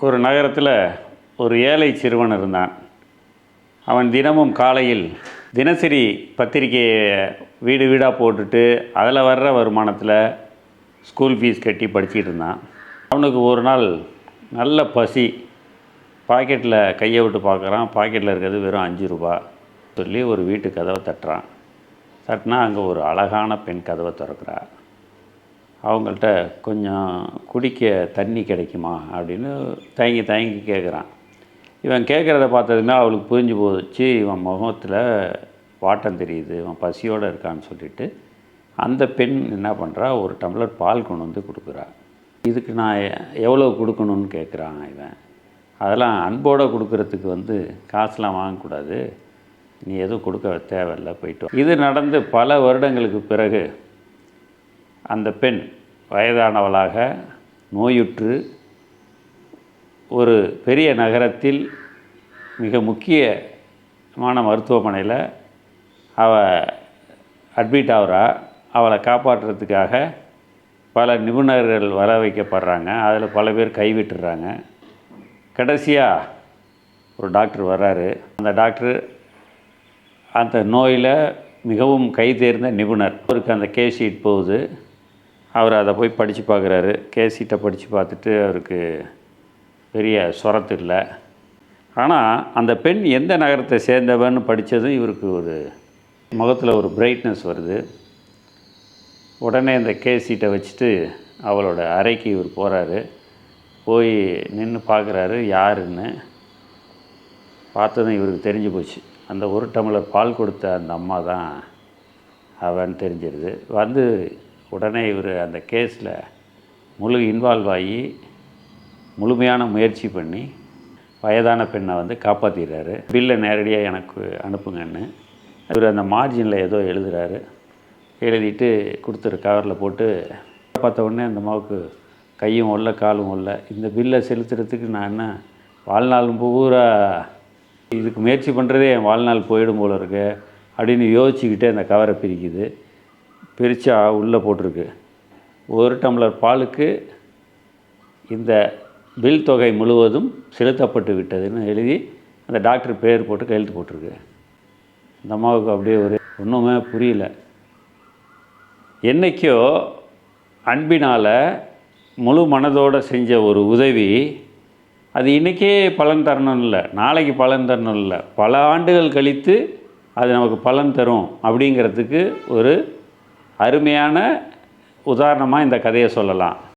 ஒரு நகரத்தில் ஒரு ஏழை சிறுவன் இருந்தான். அவன் தினமும் காலையில் தினசரி பத்திரிக்கையை வீடு வீடாக போட்டுட்டு அதில் வர்ற வருமானத்தில் ஸ்கூல் ஃபீஸ் கட்டி படிச்சுக்கிட்டு இருந்தான். அவனுக்கு ஒரு நாள் நல்ல பசி. பாக்கெட்டில் கையை விட்டு பார்க்குறான். பாக்கெட்டில் இருக்கிறது வெறும் 5 ரூபா. சொல்லி ஒரு வீட்டு கதவை தட்டுறான். தட்டினா அங்கே ஒரு அழகான பெண் கதவை திறக்கிறா. அவங்கள்ட்ட கொஞ்சம் குடிக்க தண்ணி கிடைக்குமா அப்படின்னு தயங்கி கேட்குறான். இவன் கேட்குறத பார்த்ததுமே அவளுக்கு புரிஞ்சு போச்சு, இவன் முகத்தில் வாட்டம் தெரியுது, இவன் பசியோடு இருக்கான்னு சொல்லிட்டு அந்த பெண் என்ன பண்ணுறா, ஒரு டம்ளர் பால் கொண்டு வந்து கொடுக்குறா. இதுக்கு நான் எவ்வளோ கொடுக்கணும்னு கேட்குறான் இவன். அதெல்லாம் அன்போடு கொடுக்குறதுக்கு காசுலாம் வாங்கக்கூடாது, நீ எதுவும் கொடுக்க தேவையில்லை, போயிட்டு. இது நடந்து பல வருடங்களுக்கு பிறகு அந்த பெண் வயதானவளாக நோயுற்று ஒரு பெரிய நகரத்தில் மிக முக்கியமான மருத்துவமனையில் அட்மிட் ஆகிறா. அவளை காப்பாற்றுறதுக்காக பல நிபுணர்கள் வர வைக்கப்படுறாங்க. அதில் பல பேர் கைவிட்டுறாங்க. கடைசியாக ஒரு டாக்டர் வர்றாரு. அந்த டாக்டர் அந்த நோயில் மிகவும் கைதேர்ந்த நிபுணர். அவருக்கு அந்த கேஸ் ஷீட் போகுது. அவர் அதை போய் படித்து பார்க்குறாரு. கேஸ் ஷீட்டை படித்து பார்த்துட்டு அவருக்கு பெரிய சொரத்து இல்லை. ஆனால் அந்த பெண் எந்த நகரத்தை சேர்ந்தவன்னு படித்ததும் இவருக்கு ஒரு முகத்தில் ஒரு பிரைட்னஸ் வருது. உடனே இந்த கேஸ் ஷீட்டை வச்சுட்டு அவளோட அறைக்கு இவர் போகிறாரு. போய் நின்று பார்க்குறாரு யாருன்னு. பார்த்ததும் இவருக்கு தெரிஞ்சு போச்சு, அந்த ஒரு டம்ளர் பால் கொடுத்த அந்த அம்மா தான் அவன் தெரிஞ்சிருது. உடனே இவர் அந்த கேஸில் இன்வால்வ் ஆகி முழுமையான முயற்சி பண்ணி வயதான பெண்ணை காப்பாற்றிடுறாரு. பில்லை நேரடியாக எனக்கு அனுப்புங்கன்னு இவர் அந்த மார்ஜினில் ஏதோ எழுதுகிறாரு. எழுதிட்டு கொடுத்துரு கவரில் போட்டு. பார்த்த உடனே அந்த அம்மாவுக்கு கையும் ஒல்ல காலும் ஒல்ல. இந்த பில்லை செலுத்துறதுக்கு நான் என்ன வாழ்நாள் பூரா இதுக்கு முயற்சி பண்ணுறதே என் வாழ்நாள் போயிடும் போல இருக்கு அப்படின்னு யோசிச்சுக்கிட்டே அந்த கவரை பிரிக்குது. பிரித்தா உள்ளே போட்டிருக்கு, ஒரு டம்ளர் பாலுக்கு இந்த பில் தொகை முழுவதும் செலுத்தப்பட்டு விட்டதுன்னு எழுதி அந்த டாக்டர் பேர் போட்டு கையெழுத்து போட்டிருக்கு. அந்த அம்மாவுக்கு அப்படியே ஒன்றுமே புரியல. என்றைக்கோ அன்பினால் முழு மனதோடு செஞ்ச ஒரு உதவி அது இன்றைக்கே பலன் தரணும் இல்லை, நாளைக்கு பலன் தரணும் இல்லை, பல ஆண்டுகள் கழித்து அது நமக்கு பலன் தரும் அப்படிங்கிறதுக்கு ஒரு அருமையான உதாரணமாக இந்த கதையை சொல்லலாம்.